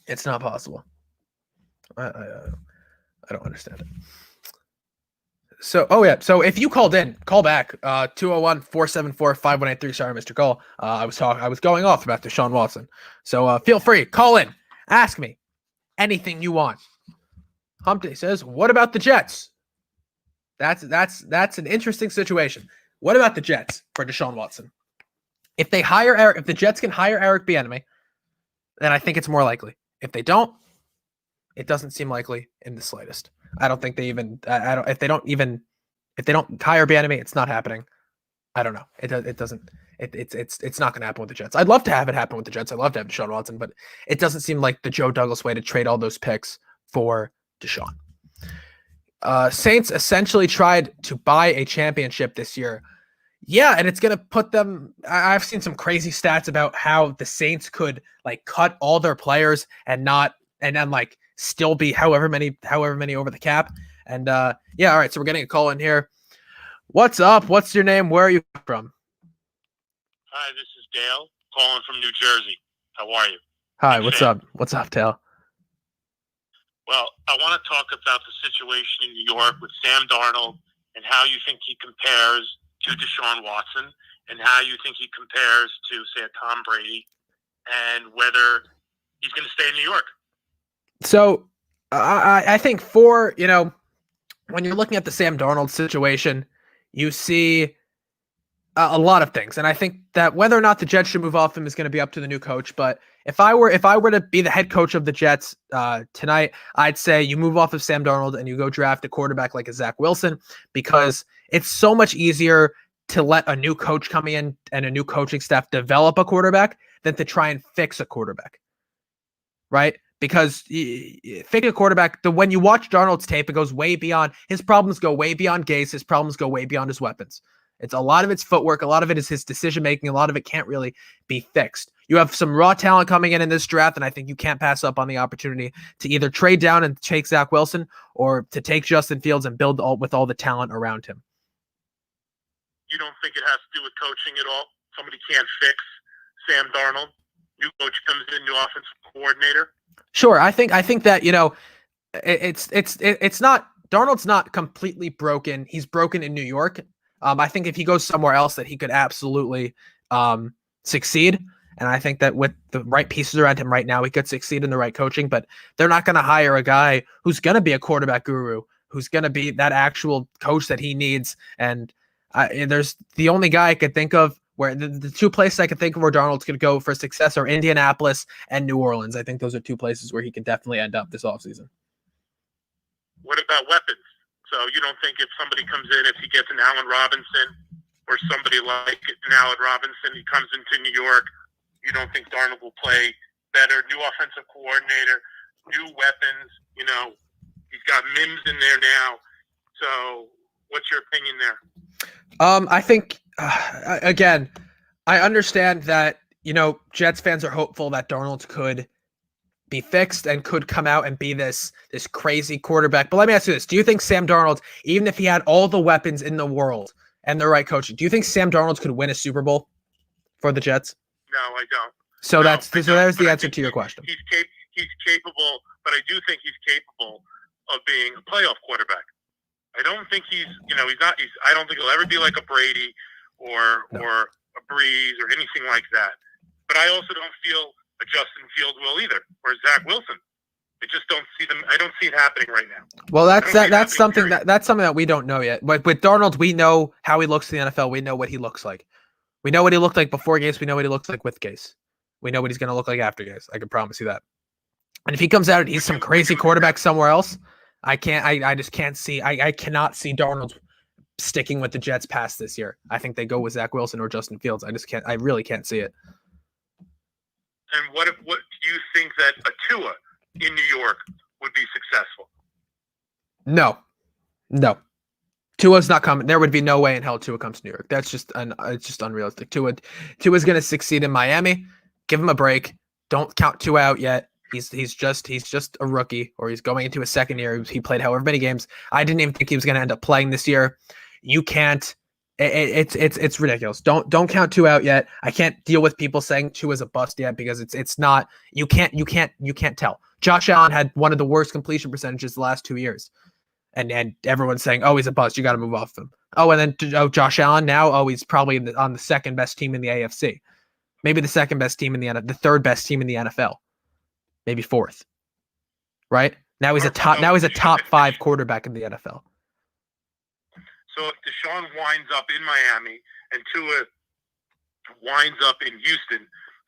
It's not possible. I don't understand it. So, So if you called in, call back. 201-474-5183. Sorry, Mr. Cole. I was going off about Deshaun Watson. So feel free. Call in. Ask me anything you want. Humpty says, what about the Jets? That's an interesting situation. What about the Jets for Deshaun Watson? If the Jets can hire Eric Bieniemy, then I think it's more likely. If they don't, it doesn't seem likely in the slightest. I don't think they even. If they don't hire Bieniemy, it's not happening. I don't know. It doesn't. It's not going to happen with the Jets. I'd love to have it happen with the Jets. I'd love to have Deshaun Watson, but it doesn't seem like the Joe Douglas way to trade all those picks for Deshaun. Saints essentially tried to buy a championship this year. Yeah, and it's going to put them. I've seen some crazy stats about how the Saints could cut all their players and then still be however many over the cap. And all right, so we're getting a call in here. What's up? What's your name? Where are you from? Hi, this is Dale calling from New Jersey. How are you? Hi, what's up? What's up, Dale? Well, I want to talk about the situation in New York with Sam Darnold and how you think he compares to Deshaun Watson and how you think he compares to, say, a Tom Brady, and whether he's going to stay in New York. So I think when you're looking at the Sam Darnold situation, you see a lot of things, and I think that whether or not the Jets should move off him is going to be up to the new coach. But if I were to be the head coach of the Jets tonight, I'd say you move off of Sam Darnold and you go draft a quarterback like a Zach Wilson, because it's so much easier to let a new coach come in and a new coaching staff develop a quarterback than to try and fix a quarterback, right? Because fixing a quarterback, when you watch Darnold's tape, it goes way beyond, his problems go way beyond Gase, his problems go way beyond his weapons. It's a lot of it's footwork, a lot of it is his decision making, a lot of it can't really be fixed. You have some raw talent coming in this draft, and I think you can't pass up on the opportunity to either trade down and take Zach Wilson or to take Justin Fields and build with all the talent around him. You don't think it has to do with coaching at all? Somebody can't fix Sam Darnold? New coach comes in, new offensive coordinator? Sure, I think that, it's not, Darnold's not completely broken. He's broken in New York. I think if he goes somewhere else, that he could absolutely succeed. And I think that with the right pieces around him right now, he could succeed in the right coaching. But they're not going to hire a guy who's going to be a quarterback guru, who's going to be that actual coach that he needs. And there's the only guy I could think of where the two places I could think of where Darnold's going to go for success are Indianapolis and New Orleans. I think those are two places where he could definitely end up this offseason. What about weapons? So you don't think if somebody comes in, if he gets an Allen Robinson or somebody like an Allen Robinson, he comes into New York, you don't think Darnold will play better? New offensive coordinator, new weapons, he's got Mims in there now. So what's your opinion there? I think, again, I understand that, Jets fans are hopeful that Darnold could be fixed and could come out and be this crazy quarterback. But let me ask you this. Do you think Sam Darnold, even if he had all the weapons in the world and the right coaching, do you think Sam Darnold could win a Super Bowl for the Jets? No, I don't. So there's the answer to your question. He's capable, but I do think he's capable of being a playoff quarterback. I don't think I don't think he'll ever be like a Brady or a Breeze or anything like that. But I also don't feel a Justin Fields will either, or Zach Wilson. I just don't see them. I don't see it happening right now. Well, that's something that we don't know yet. But with Darnold, we know how he looks in the NFL. We know what he looks like. We know what he looked like before Gase. We know what he looks like with Gase. We know what he's going to look like after Gase. I can promise you that. And if he comes out and he's some crazy quarterback somewhere else, I just can't see. I cannot see Darnold sticking with the Jets past this year. I think they go with Zach Wilson or Justin Fields. I just can't. I really can't see it. And what do you think that a Tua in New York would be successful? No. Tua's not coming. There would be no way in hell Tua comes to New York. That's just it's just unrealistic. Tua's going to succeed in Miami. Give him a break. Don't count Tua out yet. He's just a rookie, or he's going into his second year. He played however many games. I didn't even think he was going to end up playing this year. You can't. It's ridiculous. Don't count Tua out yet. I can't deal with people saying Tua's a bust yet, because it's not. You can't tell. Josh Allen had one of the worst completion percentages the last 2 years, and everyone's saying, oh, he's a bust. You got to move off him. Oh, and then Josh Allen now. Oh, he's probably on the second best team in the AFC, maybe the second best team in the NFL, the third best team in the NFL, maybe fourth. Right now he's a top 5 quarterback in the NFL. So if Deshaun winds up in Miami and Tua winds up in Houston,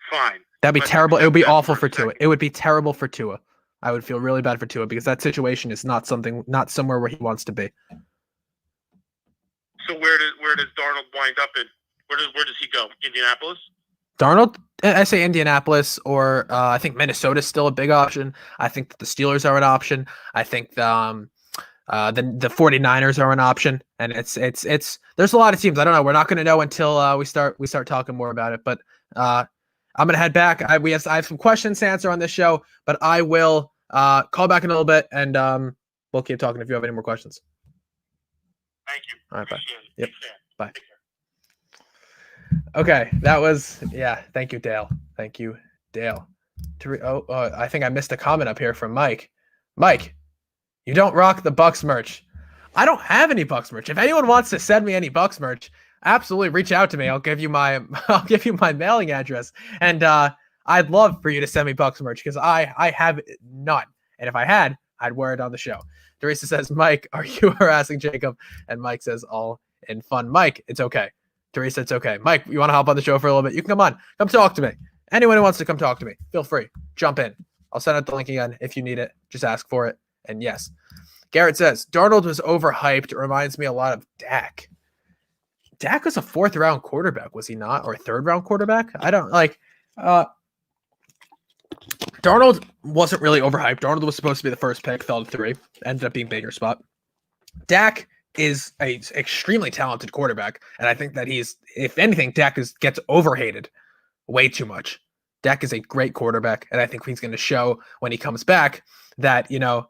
fine. That'd be terrible. It would be awful for Tua. It would be terrible for Tua. I would feel really bad for Tua, because that situation is not somewhere where he wants to be. So where does Darnold wind up in? Where does he go? Indianapolis? Darnold, I say Indianapolis, or I think Minnesota is still a big option. I think that the Steelers are an option. I think the 49ers are an option, and it's there's a lot of teams. I don't know. We're not going to know until we start talking more about it. But I'm going to head back. I have some questions to answer on this show, but I will call back in a little bit, and we'll keep talking if you have any more questions. Thank you. All right, bye. Yep. Bye. Okay, that was, thank you, Dale. I think I missed a comment up here from Mike. Mike, you don't rock the Bucks merch. I don't have any Bucks merch. If anyone wants to send me any Bucks merch, absolutely reach out to me. I'll give you my mailing address, and I'd love for you to send me Bucks merch because I have none, and if I had, I'd wear it on the show. Teresa says, Mike, are you harassing Jacob? And Mike says, all in fun. Mike, it's okay. Teresa, it's okay. Mike, you want to hop on the show for a little bit? You can come talk to me. Anyone who wants to come talk to me, feel free. Jump in. I'll send out the link again if you need it. Just ask for it. And yes. Garrett says, Darnold was overhyped. It reminds me a lot of Dak. Dak was a 4th round quarterback, was he not? Or a 3rd round quarterback? I don't like Darnold wasn't really overhyped. Darnold was supposed to be the first pick, fell to 3, ended up being Baker's spot. Dak is a extremely talented quarterback, and I think that if anything, Dak gets overhated way too much. Dak is a great quarterback, and I think he's going to show when he comes back that that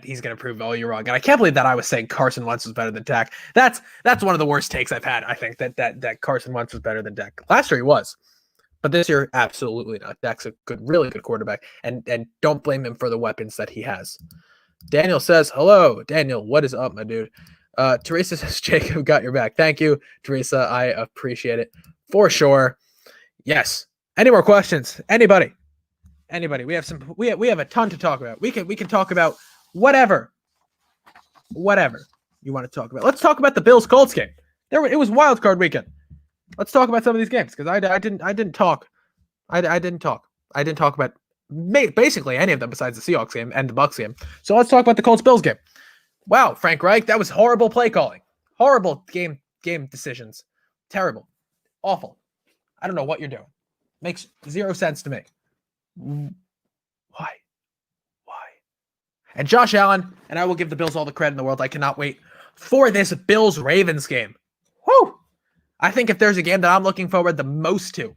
he's going to prove all you wrong. And I can't believe that I was saying Carson Wentz was better than Dak. That's one of the worst takes I've had. I think that Carson Wentz was better than Dak. Last year he was. But this year, absolutely not. Dak's a really good quarterback, and don't blame him for the weapons that he has. Daniel says, hello. Daniel, what is up, my dude? Teresa says, Jacob got your back. Thank you, Teresa. I appreciate it for sure. Yes. Any more questions? Anybody? We have a ton to talk about. We can talk about whatever you want to talk about. Let's talk about the Bills-Colts game. It was wild card weekend. Let's talk about some of these games because I didn't talk about basically any of them besides the Seahawks game and the Bucks game. So let's talk about the Colts-Bills game. Wow, Frank Reich, that was horrible play calling. Horrible game decisions. Terrible. Awful. I don't know what you're doing. Makes 0 sense to me. Why? And Josh Allen, and I will give the Bills all the credit in the world. I cannot wait for this Bills-Ravens game. Whoo! I think if there's a game that I'm looking forward the most to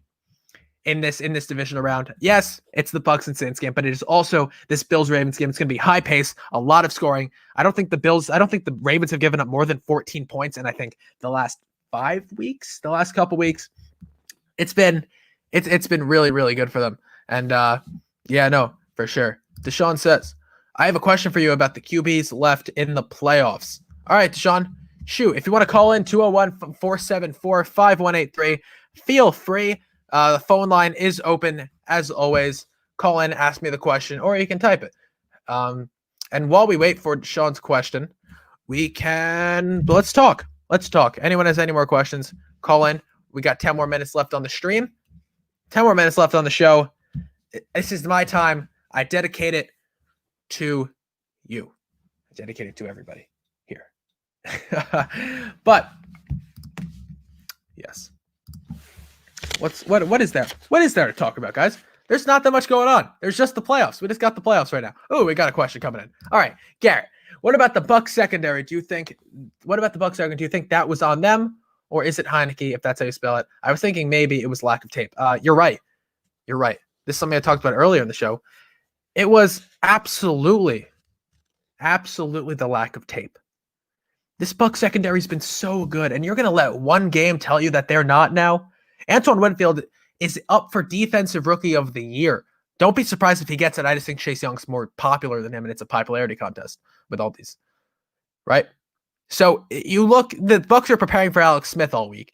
in this divisional round, yes, it's the Bucks and Saints game, but it is also this Bills-Ravens game. It's going to be high pace, a lot of scoring. I don't think the Ravens have given up more than 14 points in I think the last couple weeks. It's been really, really good for them. And yeah, no, for sure. Deshaun says, I have a question for you about the QBs left in the playoffs. All right, Deshaun, shoot. If you want to call in 201-474-5183, feel free. The phone line is open as always. Call in, ask me the question, or you can type it. And while we wait for Deshaun's question, let's talk. Anyone has any more questions, call in. We got 10 more minutes left on the stream. 10 more minutes left on the show. This is my time. I dedicate it to you. I dedicate it to everybody here. But yes. What is there? What is there to talk about, guys? There's not that much going on. There's just the playoffs. We just got the playoffs right now. Oh, we got a question coming in. All right, Garrett. What about the Bucks secondary? Do you think that was on them, or is it Heineke, if that's how you spell it? I was thinking maybe it was lack of tape. You're right. This is something I talked about earlier in the show. It was absolutely the lack of tape. This Bucks secondary has been so good, and you're going to let one game tell you that they're not now? Antoine Winfield is up for Defensive Rookie of the Year. Don't be surprised if he gets it. I just think Chase Young's more popular than him, and it's a popularity contest with all these, right? So you look, the Bucks are preparing for Alex Smith all week,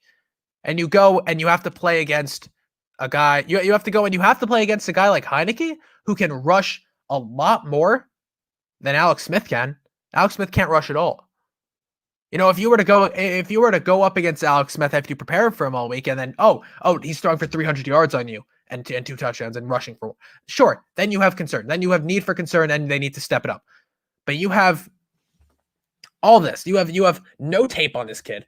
and you go and you have to play against a guy. You have to go and you have to play against a guy like Heineke who can rush a lot more than Alex Smith can. Alex Smith can't rush at all. If you were to go up against Alex Smith after you prepare for him all week, and then he's throwing for 300 yards on you and 2 touchdowns and rushing for, sure, then you have concern. Then you have need for concern, and they need to step it up. But you have all this. You have no tape on this kid,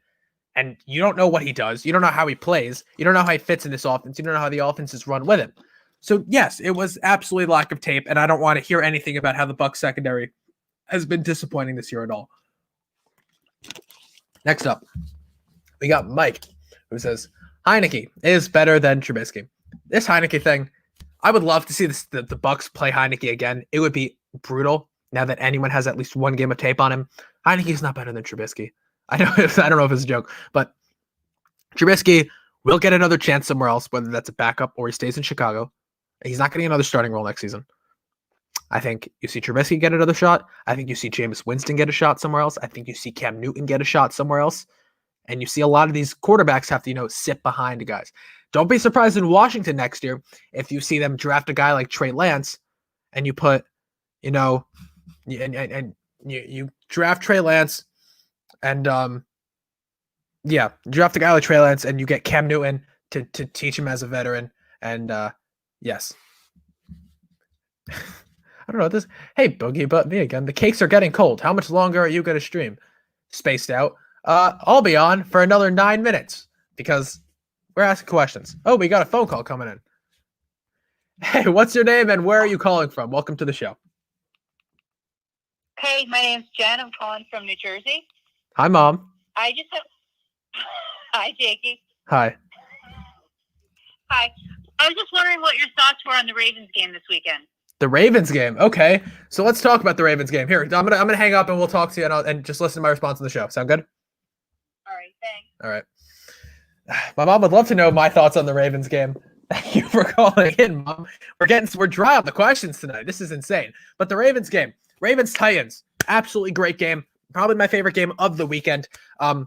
and you don't know what he does. You don't know how he plays. You don't know how he fits in this offense. You don't know how the offense is run with him. So yes, it was absolutely lack of tape, and I don't want to hear anything about how the Bucs secondary has been disappointing this year at all. Next up, we got Mike, who says, Heineke is better than Trubisky. This Heineke thing, I would love to see the Bucs play Heineke again. It would be brutal now that anyone has at least one game of tape on him. Heineke is not better than Trubisky. I don't know if it's a joke, but Trubisky will get another chance somewhere else, whether that's a backup or he stays in Chicago. He's not getting another starting role next season. I think you see Trubisky get another shot. I think you see Jameis Winston get a shot somewhere else. I think you see Cam Newton get a shot somewhere else. And you see a lot of these quarterbacks have to, sit behind guys. Don't be surprised in Washington next year if you see them draft a guy like Trey Lance and you put, you draft Trey Lance and, draft a guy like Trey Lance and you get Cam Newton to teach him as a veteran. And, yes. I don't know this. Hey, Boogie, but me again. The cakes are getting cold. How much longer are you going to stream? Spaced out. I'll be on for another 9 minutes because we're asking questions. Oh, we got a phone call coming in. Hey, what's your name and where are you calling from? Welcome to the show. Hey, my name's Jen. I'm calling from New Jersey. Hi, Mom. Hi, Jakey. Hi. Hi. I was just wondering what your thoughts were on the Ravens game this weekend. The Ravens game. Okay. So let's talk about the Ravens game. Here, I'm gonna hang up and we'll talk to you and just listen to my response on the show. Sound good? All right, thanks. All right. My mom would love to know my thoughts on the Ravens game. Thank you for calling in, Mom. We're dry on the questions tonight. This is insane. But the Ravens game, Ravens Titans, absolutely great game. Probably my favorite game of the weekend. The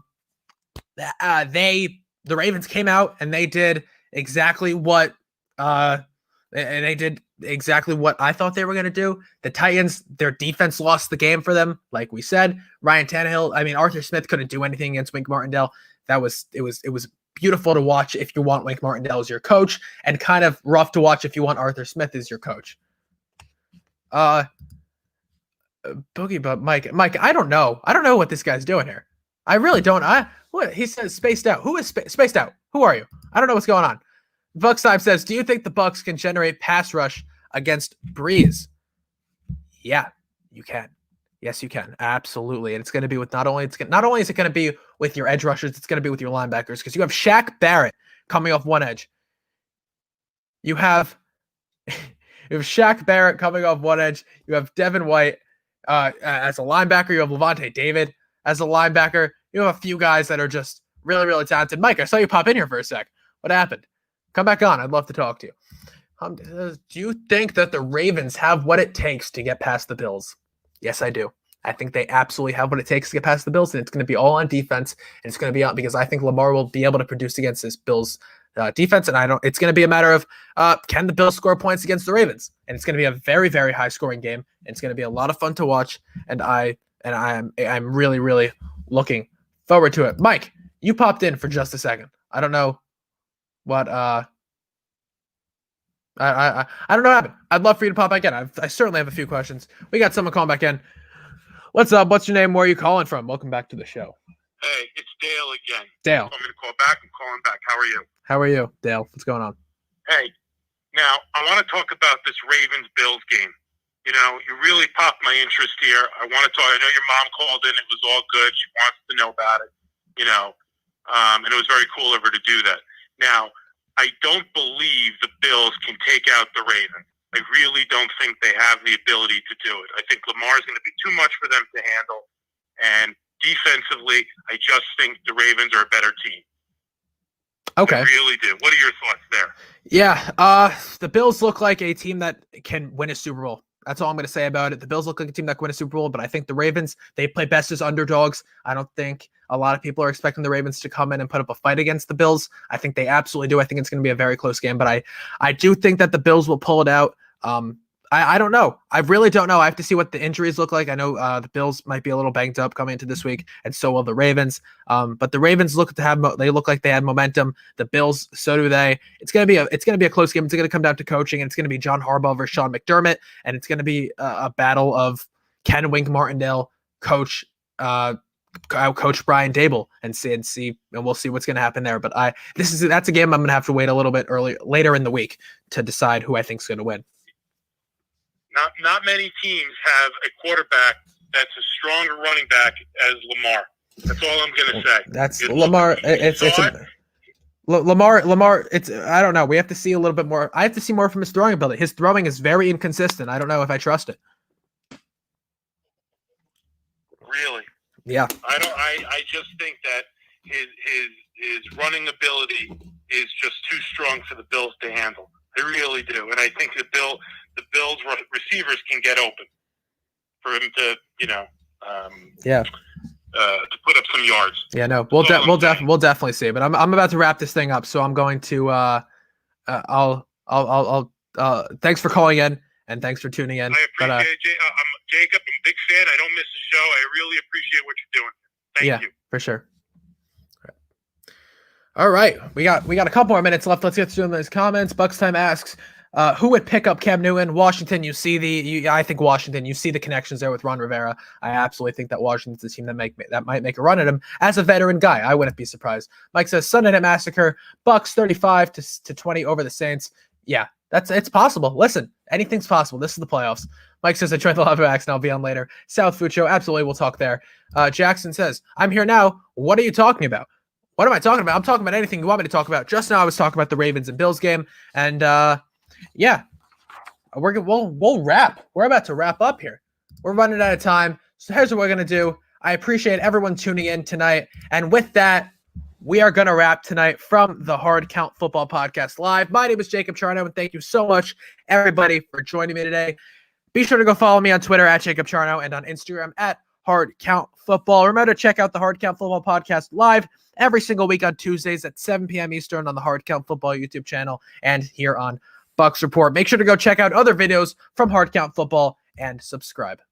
Ravens came out and they did exactly what I thought they were going to do. The Titans, their defense lost the game for them, like we said. Ryan Tannehill, Arthur Smith couldn't do anything against Wink Martindale. It was beautiful to watch if you want Wink Martindale as your coach, and kind of rough to watch if you want Arthur Smith as your coach. Boogie, but Mike, I don't know. I don't know what this guy's doing here. I really don't. What he says, spaced out. Who is spaced out? Who are you? I don't know what's going on. Bucks Time says, do you think the Bucks can generate pass rush against Breeze? Yeah, you can. Yes, you can. Absolutely. And it's going to be with not only is it going to be with your edge rushers, it's going to be with your linebackers, because you have Shaq Barrett coming off one edge. You have Shaq Barrett coming off one edge. You have Devin White as a linebacker. You have Levante David as a linebacker. You have a few guys that are just really, really talented. Mike, I saw you pop in here for a sec. What happened? Come back on. I'd love to talk to you. Do you think that the Ravens have what it takes to get past the Bills? Yes, I do. I think they absolutely have what it takes to get past the Bills, and it's going to be all on defense, and it's going to be out because I think Lamar will be able to produce against this Bills defense, and it's going to be a matter of can the Bills score points against the Ravens? And it's going to be a very, very high scoring game, and it's going to be a lot of fun to watch, and I'm really, really looking forward to it. Mike, you popped in for just a second. I don't know what I don't know what happened. I'd love for you to pop back in. I certainly have a few questions. We got someone calling back in. What's up? What's your name? Where are you calling from? Welcome back to the show. Hey, it's Dale again. Dale. I'm going to call back. I'm calling back. How are you? How are you, Dale? What's going on? Hey, now I want to talk about this Ravens-Bills game. You really popped my interest here. I want to talk. I know your mom called in. It was all good. She wants to know about it. And it was very cool of her to do that. Now, I don't believe the Bills can take out the Ravens. I really don't think they have the ability to do it. I think Lamar's going to be too much for them to handle. And defensively, I just think the Ravens are a better team. Okay. I really do. What are your thoughts there? Yeah, the Bills look like a team that can win a Super Bowl. That's all I'm going to say about it. The Bills look like a team that can win a Super Bowl, but I think the Ravens, they play best as underdogs. I don't think a lot of people are expecting the Ravens to come in and put up a fight against the Bills. I think they absolutely do. I think it's going to be a very close game, but I do think that the Bills will pull it out. I don't know. I really don't know. I have to see what the injuries look like. I know the Bills might be a little banged up coming into this week, and so will the Ravens. But the Ravens look like they have momentum. The Bills, so do they. It's gonna be a close game. It's gonna come down to coaching, and it's gonna be John Harbaugh versus Sean McDermott, and it's gonna be a battle of can Wink Martindale coach Brian Dable and we'll see what's gonna happen there. But that's a game I'm gonna have to wait a little bit later in the week to decide who I think is gonna win. Not many teams have a quarterback that's a stronger running back as Lamar. That's all I'm going to say. That's Lamar. Lamar. It's I don't know. We have to see a little bit more. I have to see more from his throwing ability. His throwing is very inconsistent. I don't know if I trust it. Really? Yeah. I just think that his running ability is just too strong for the Bills to handle. I really do, and I think the Bills receivers can get open for him to, to put up some yards. Yeah, no, we'll definitely see. But I'm about to wrap this thing up, so I'm going to I'll thanks for calling in and thanks for tuning in. I appreciate it, I'm Jacob. I'm a big fan. I don't miss the show. I really appreciate what you're doing. Thank you. For sure. All right, we got a couple more minutes left. Let's get to those comments. Bucks Time asks, who would pick up Cam Newton? Washington. I think Washington. You see the connections there with Ron Rivera. I absolutely think that Washington's the team that might make a run at him. As a veteran guy, I wouldn't be surprised. Mike says Sunday Night Massacre. Bucks 35-20 over the Saints. Yeah, it's possible. Listen, anything's possible. This is the playoffs. Mike says, I tried the live Max and I'll be on later. South Food Show. Absolutely, we'll talk there. Jackson says, I'm here now. What are you talking about? What am I talking about? I'm talking about anything you want me to talk about. Just now I was talking about the Ravens and Bills game. And we'll wrap. We're about to wrap up here. We're running out of time. So here's what we're going to do. I appreciate everyone tuning in tonight. And with that, we are going to wrap tonight from the Hard Count Football Podcast Live. My name is Jacob Charnow, and thank you so much, everybody, for joining me today. Be sure to go follow me on Twitter at Jacob Charnow and on Instagram at Hard Count Football. Remember to check out the Hard Count Football Podcast Live every single week on Tuesdays at 7 p.m. Eastern on the Hard Count Football YouTube channel and here on Bucks Report. Make sure to go check out other videos from Hard Count Football and subscribe.